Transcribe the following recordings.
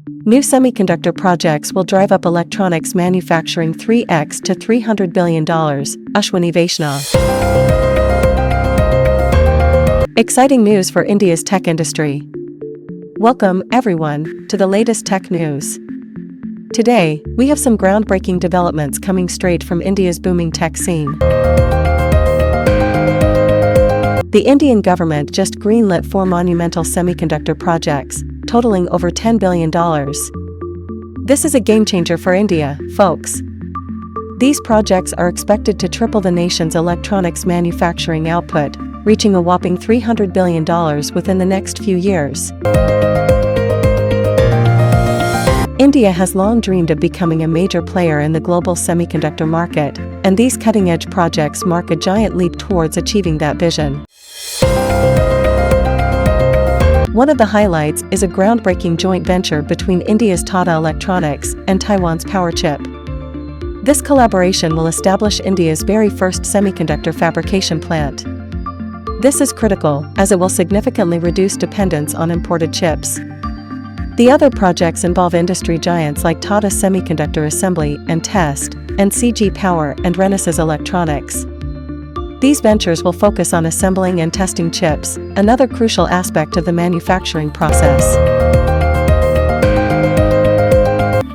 New semiconductor projects will drive up electronics manufacturing 3x to $300 billion, Ashwini Vaishnaw. Exciting news for India's tech industry. Welcome, everyone, to the latest tech news. Today, we have some groundbreaking developments coming straight from India's booming tech scene. The Indian government just greenlit 4 monumental semiconductor projects, totaling over $10 billion. This is a game-changer for India, folks. These projects are expected to triple the nation's electronics manufacturing output, reaching a whopping $300 billion within the next few years. India has long dreamed of becoming a major player in the global semiconductor market, and these cutting-edge projects mark a giant leap towards achieving that vision. One of the highlights is a groundbreaking joint venture between India's Tata Electronics and Taiwan's PowerChip. This collaboration will establish India's very first semiconductor fabrication plant. This is critical, as it will significantly reduce dependence on imported chips. The other projects involve industry giants like Tata Semiconductor Assembly and Test, and CG Power and Renesas Electronics. These ventures will focus on assembling and testing chips, another crucial aspect of the manufacturing process.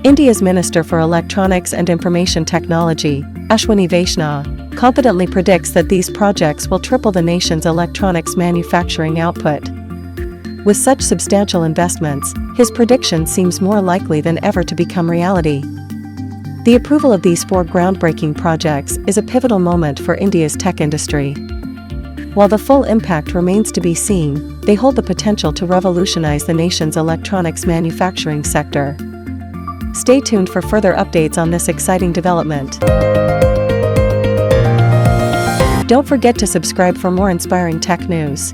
India's Minister for Electronics and Information Technology, Ashwini Vaishnaw, confidently predicts that these projects will triple the nation's electronics manufacturing output. With such substantial investments, his prediction seems more likely than ever to become reality. The approval of these 4 groundbreaking projects is a pivotal moment for India's tech industry. While the full impact remains to be seen, they hold the potential to revolutionize the nation's electronics manufacturing sector. Stay tuned for further updates on this exciting development. Don't forget to subscribe for more inspiring tech news.